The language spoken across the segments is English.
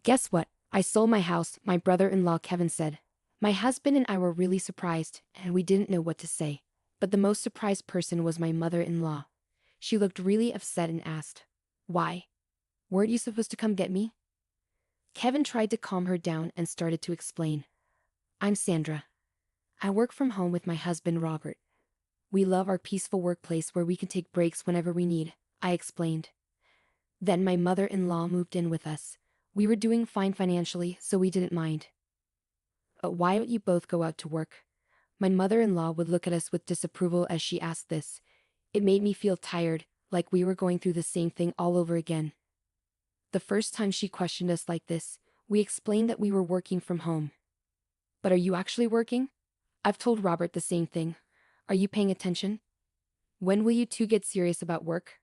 Guess what? I sold my house, my brother-in-law Kevin said. My husband and I were really surprised, and we didn't know what to say. But the most surprised person was my mother-in-law. She looked really upset and asked, "Why? Weren't you supposed to come get me?" Kevin tried to calm her down and started to explain. "I'm Sandra. I work from home with my husband Robert. We love our peaceful workplace where we can take breaks whenever we need," I explained. Then my mother-in-law moved in with us. We were doing fine financially, so we didn't mind. "But why don't you both go out to work?" My mother-in-law would look at us with disapproval as she asked this. It made me feel tired, like we were going through the same thing all over again. The first time she questioned us like this, we explained that we were working from home. "But are you actually working? I've told Robert the same thing. Are you paying attention? When will you two get serious about work?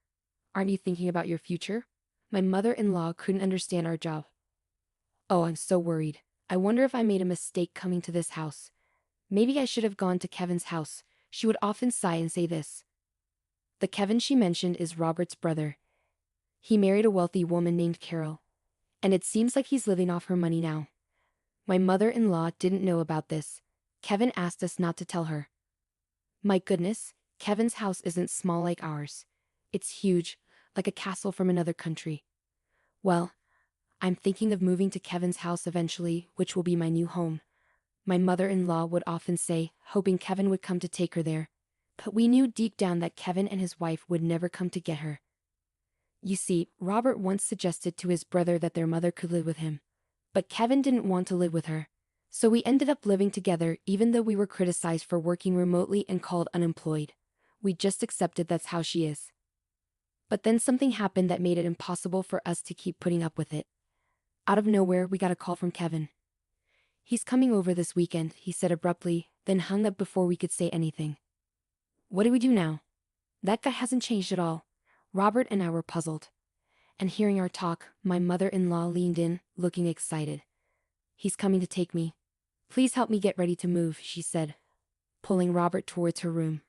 Aren't you thinking about your future?" My mother-in-law couldn't understand our job. "Oh, I'm so worried. I wonder if I made a mistake coming to this house. Maybe I should have gone to Kevin's house," she would often sigh and say this. The Kevin she mentioned is Robert's brother. He married a wealthy woman named Carol. And it seems like he's living off her money now. My mother-in-law didn't know about this. Kevin asked us not to tell her. My goodness, Kevin's house isn't small like ours. It's huge, like a castle from another country. Well, I'm thinking of moving to Kevin's house eventually, which will be my new home. My mother-in-law would often say, hoping Kevin would come to take her there. But we knew deep down that Kevin and his wife would never come to get her. You see, Robert once suggested to his brother that their mother could live with him. But Kevin didn't want to live with her. So we ended up living together even though we were criticized for working remotely and called unemployed. We just accepted that's how she is. But then something happened that made it impossible for us to keep putting up with it. Out of nowhere, we got a call from Kevin. "He's coming over this weekend," he said abruptly, then hung up before we could say anything. What do we do now? That guy hasn't changed at all. Robert and I were puzzled. And hearing our talk, my mother-in-law leaned in, looking excited. "He's coming to take me. Please help me get ready to move," she said, pulling Robert towards her room.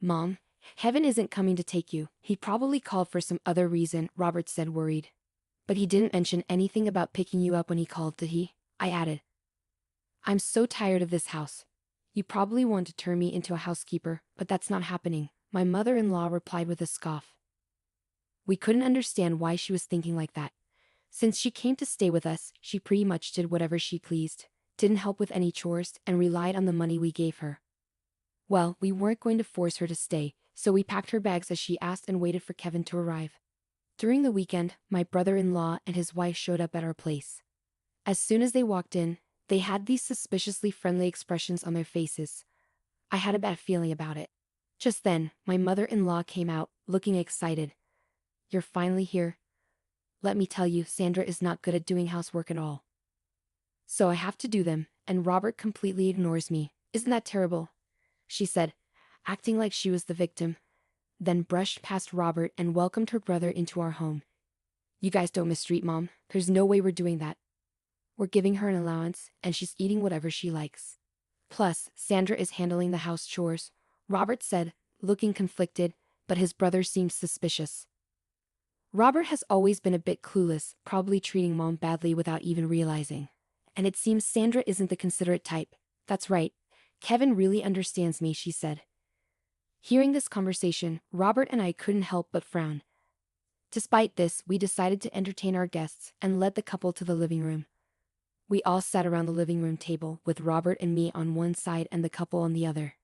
"Mom, Kevin isn't coming to take you. He probably called for some other reason," Robert said, worried. "But he didn't mention anything about picking you up when he called, did he?" I added. "I'm so tired of this house. You probably want to turn me into a housekeeper, but that's not happening," my mother-in-law replied with a scoff. We couldn't understand why she was thinking like that. Since she came to stay with us, she pretty much did whatever she pleased, didn't help with any chores, and relied on the money we gave her. Well, we weren't going to force her to stay, so we packed her bags as she asked and waited for Kevin to arrive. During the weekend, my brother-in-law and his wife showed up at our place. As soon as they walked in, they had these suspiciously friendly expressions on their faces. I had a bad feeling about it. Just then, my mother-in-law came out, looking excited. "You're finally here. Let me tell you, Sandra is not good at doing housework at all. So I have to do them, and Robert completely ignores me. Isn't that terrible?" she said, acting like she was the victim, then brushed past Robert and welcomed her brother into our home. "You guys don't mistreat Mom. There's no way we're doing that. We're giving her an allowance, and she's eating whatever she likes. Plus, Sandra is handling the house chores," Robert said, looking conflicted, but his brother seemed suspicious. Robert has always been a bit clueless, probably treating Mom badly without even realizing. And it seems Sandra isn't the considerate type. "That's right. Kevin really understands me," she said. Hearing this conversation, Robert and I couldn't help but frown. Despite this, we decided to entertain our guests and led the couple to the living room. We all sat around the living room table, with Robert and me on one side and the couple on the other.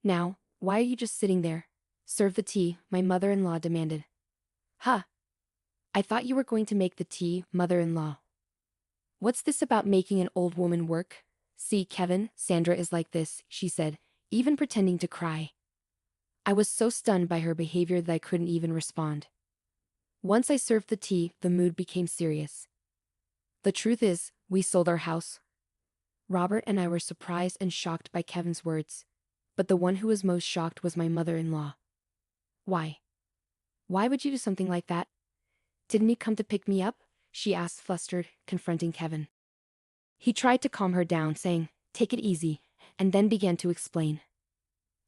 "Now, why are you just sitting there? Serve the tea," my mother-in-law demanded. "Huh? I thought you were going to make the tea, mother-in-law. What's this about making an old woman work? See, Kevin, Sandra is like this," she said, even pretending to cry. I was so stunned by her behavior that I couldn't even respond. Once I served the tea, the mood became serious. The truth is, we sold our house. Robert and I were surprised and shocked by Kevin's words. But the one who was most shocked was my mother-in-law. "Why? Why would you do something like that? Didn't he come to pick me up?" she asked, flustered, confronting Kevin. He tried to calm her down, saying, "Take it easy," and then began to explain.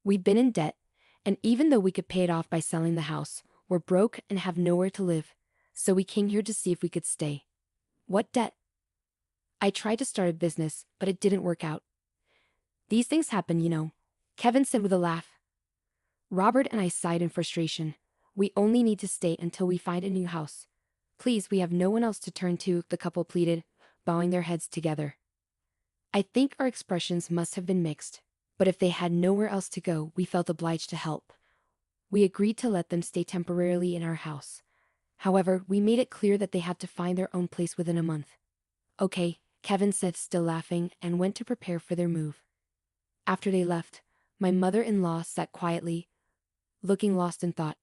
"We've been in debt, and even though we could pay it off by selling the house, we're broke and have nowhere to live, so we came here to see if we could stay. What debt? I tried to start a business, but it didn't work out. These things happen, you know, Kevin said with a laugh. Robert and I sighed in frustration. We only need to stay until we find a new house. Please, we have no one else to turn to, the couple pleaded, bowing their heads together. I think our expressions must have been mixed, but if they had nowhere else to go, we felt obliged to help. We agreed to let them stay temporarily in our house. However, we made it clear that they had to find their own place within a month. Okay, Kevin said, still laughing, and went to prepare for their move. After they left, my mother-in-law sat quietly, looking lost in thought.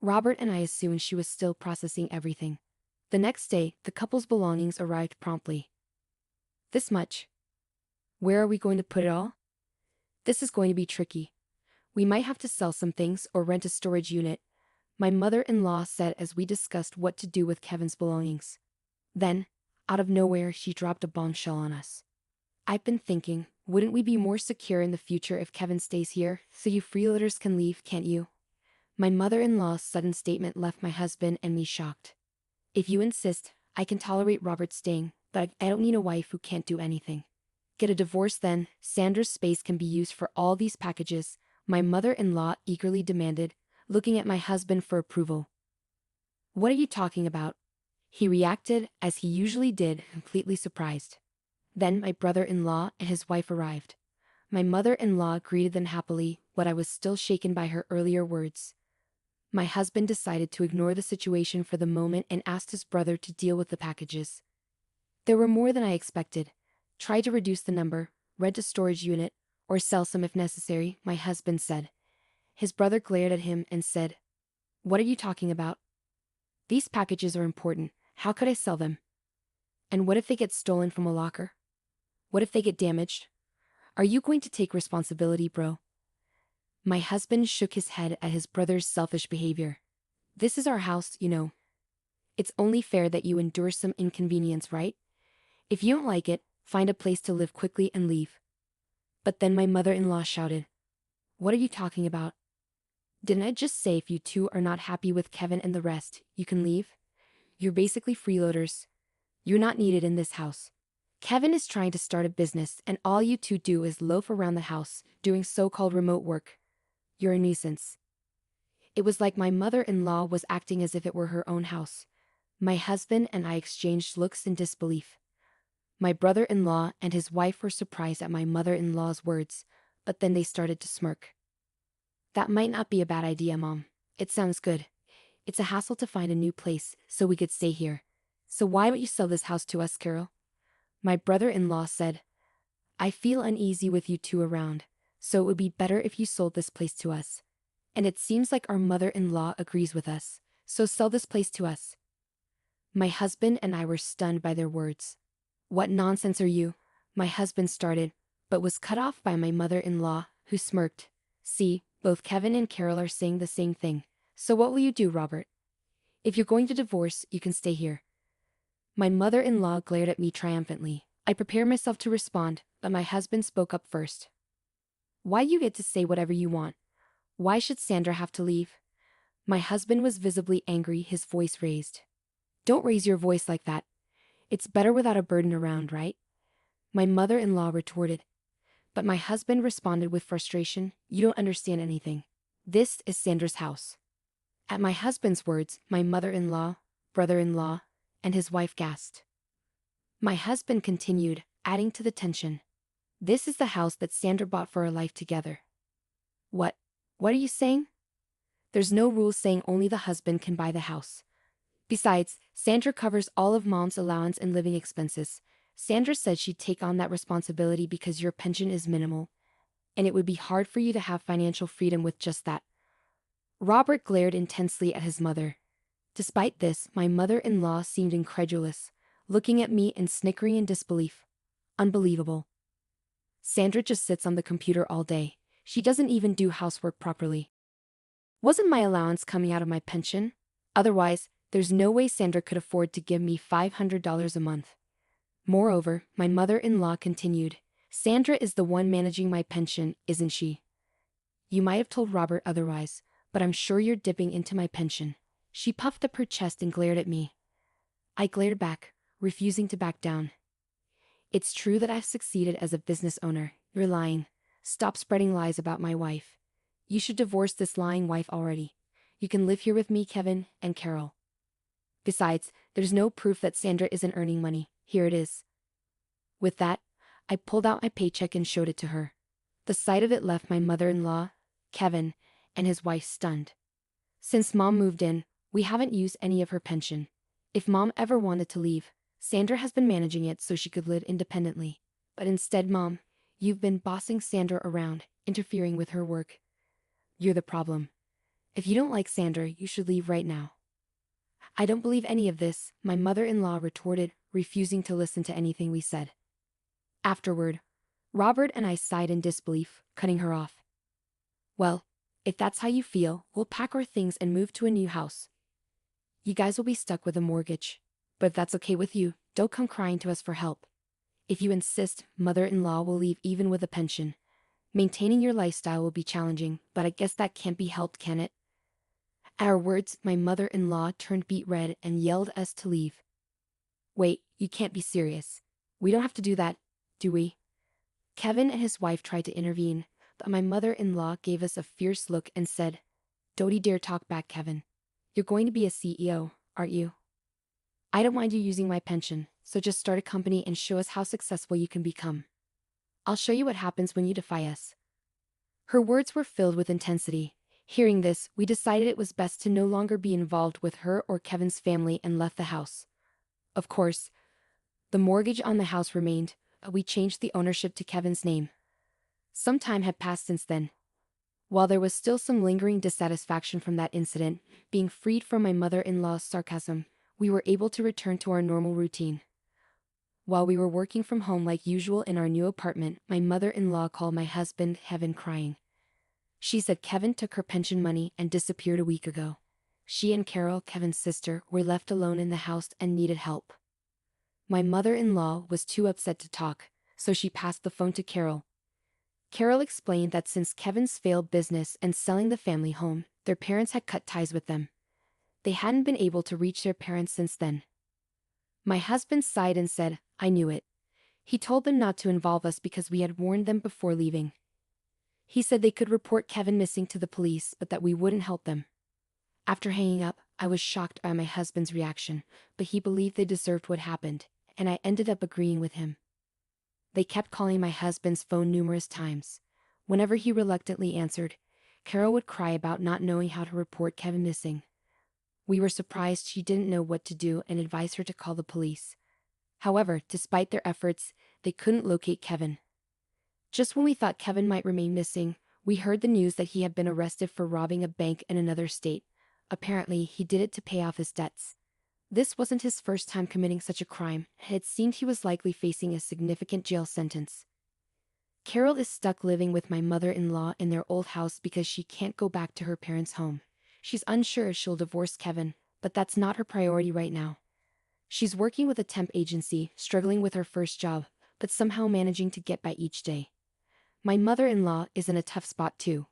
Robert and I assumed she was still processing everything. The next day, the couple's belongings arrived promptly. This much. Where are we going to put it all? This is going to be tricky. We might have to sell some things or rent a storage unit, my mother-in-law said as we discussed what to do with Kevin's belongings. Then, out of nowhere, she dropped a bombshell on us. I've been thinking, wouldn't we be more secure in the future if Kevin stays here, so you freeloaders can leave, can't you? My mother-in-law's sudden statement left my husband and me shocked. If you insist, I can tolerate Robert staying, but I don't need a wife who can't do anything. Get a divorce then, Sandra's space can be used for all these packages, my mother-in-law eagerly demanded, looking at my husband for approval. What are you talking about? He reacted, as he usually did, completely surprised. Then my brother-in-law and his wife arrived. My mother-in-law greeted them happily, but I was still shaken by her earlier words. My husband decided to ignore the situation for the moment and asked his brother to deal with the packages. There were more than I expected. Try to reduce the number, rent a storage unit, or sell some if necessary, my husband said. His brother glared at him and said, "What are you talking about? These packages are important. How could I sell them? And what if they get stolen from a locker? What if they get damaged? Are you going to take responsibility, bro?" My husband shook his head at his brother's selfish behavior. This is our house, you know. It's only fair that you endure some inconvenience, right? If you don't like it, find a place to live quickly and leave. But then my mother-in-law shouted, "What are you talking about? Didn't I just say if you two are not happy with Kevin and the rest, you can leave? You're basically freeloaders. You're not needed in this house. Kevin is trying to start a business and all you two do is loaf around the house, doing so-called remote work. You're a nuisance." It was like my mother-in-law was acting as if it were her own house. My husband and I exchanged looks in disbelief. My brother-in-law and his wife were surprised at my mother-in-law's words, but then they started to smirk. "That might not be a bad idea, Mom. It sounds good. It's a hassle to find a new place, so we could stay here. So why don't you sell this house to us, Carol?" My brother-in-law said, "I feel uneasy with you two around, so it would be better if you sold this place to us. And it seems like our mother-in-law agrees with us, so sell this place to us." My husband and I were stunned by their words. "What nonsense are you?" my husband started, but was cut off by my mother-in-law, who smirked. "See, both Kevin and Carol are saying the same thing. So what will you do, Robert? If you're going to divorce, you can stay here." My mother-in-law glared at me triumphantly. I prepared myself to respond, but my husband spoke up first. "Why do you get to say whatever you want? Why should Sandra have to leave?" My husband was visibly angry, his voice raised. "Don't raise your voice like that. It's better without a burden around, right?" My mother-in-law retorted. But my husband responded with frustration, "You don't understand anything. This is Sandra's house." At my husband's words, my mother-in-law, brother-in-law, and his wife gasped. My husband continued, adding to the tension. "This is the house that Sandra bought for our life together." What are you saying?" "There's no rule saying only the husband can buy the house. Besides, Sandra covers all of Mom's allowance and living expenses. Sandra said she'd take on that responsibility because your pension is minimal, and it would be hard for you to have financial freedom with just that." Robert glared intensely at his mother. Despite this, my mother-in-law seemed incredulous, looking at me and snickering in disbelief. "Unbelievable. Sandra just sits on the computer all day. She doesn't even do housework properly. Wasn't my allowance coming out of my pension? Otherwise, there's no way Sandra could afford to give me $500 a month." Moreover, my mother-in-law continued, "Sandra is the one managing my pension, isn't she? You might have told Robert otherwise, but I'm sure you're dipping into my pension." She puffed up her chest and glared at me. I glared back. refusing to back down. It's true that I've succeeded as a business owner. You're lying. Stop spreading lies about my wife. You should divorce this lying wife already. You can live here with me, Kevin, and Carol. Besides, there's no proof that Sandra isn't earning money. Here it is. With that, I pulled out my paycheck and showed it to her. The sight of it left my mother-in-law, Kevin, and his wife stunned. Since Mom moved in, we haven't used any of her pension. If Mom ever wanted to leave, Sandra has been managing it so she could live independently. But instead, Mom, you've been bossing Sandra around, interfering with her work. You're the problem. If you don't like Sandra, you should leave right now. I don't believe any of this, my mother-in-law retorted, refusing to listen to anything we said. Afterward, Robert and I sighed in disbelief, cutting her off. Well, if that's how you feel, we'll pack our things and move to a new house. You guys will be stuck with a mortgage. But if that's okay with you, don't come crying to us for help. If you insist, mother-in-law will leave even with a pension. Maintaining your lifestyle will be challenging, but I guess that can't be helped, can it? At our words, my mother-in-law turned beet red and yelled at us to leave. Wait, you can't be serious. We don't have to do that, do we? Kevin and his wife tried to intervene, but my mother-in-law gave us a fierce look and said, "Don't you dare talk back, Kevin. You're going to be a CEO, aren't you? I don't mind you using my pension, so just start a company and show us how successful you can become. I'll show you what happens when you defy us." Her words were filled with intensity. Hearing this, we decided it was best to no longer be involved with her or Kevin's family and left the house. Of course, the mortgage on the house remained, but we changed the ownership to Kevin's name. Some time had passed since then. While there was still some lingering dissatisfaction from that incident, being freed from my mother-in-law's sarcasm, we were able to return to our normal routine. While we were working from home like usual in our new apartment, my mother-in-law called my husband, Kevin, crying. She said Kevin took her pension money and disappeared a week ago. She and Carol, Kevin's sister, were left alone in the house and needed help. My mother-in-law was too upset to talk, so she passed the phone to Carol. Carol explained that since Kevin's failed business and selling the family home, their parents had cut ties with them. They hadn't been able to reach their parents since then. My husband sighed and said, "I knew it. He told them not to involve us because we had warned them before leaving. He said they could report Kevin missing to the police, but that we wouldn't help them." After hanging up, I was shocked by my husband's reaction, but he believed they deserved what happened, and I ended up agreeing with him. They kept calling my husband's phone numerous times. Whenever he reluctantly answered, Carol would cry about not knowing how to report Kevin missing. We were surprised she didn't know what to do and advised her to call the police. However, despite their efforts, they couldn't locate Kevin. Just when we thought Kevin might remain missing, we heard the news that he had been arrested for robbing a bank in another state. Apparently, he did it to pay off his debts. This wasn't his first time committing such a crime, and it seemed he was likely facing a significant jail sentence. Carol is stuck living with my mother-in-law in their old house because she can't go back to her parents' home. She's unsure if she'll divorce Kevin, but that's not her priority right now. She's working with a temp agency, struggling with her first job, but somehow managing to get by each day. My mother-in-law is in a tough spot too.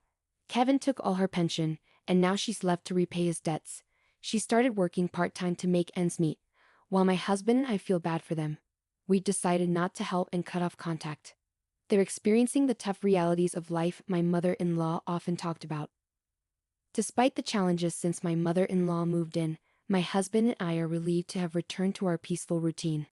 Kevin took all her pension, and now she's left to repay his debts. She started working part-time to make ends meet. While my husband and I feel bad for them, we decided not to help and cut off contact. They're experiencing the tough realities of life my mother-in-law often talked about. Despite the challenges since my mother-in-law moved in, my husband and I are relieved to have returned to our peaceful routine.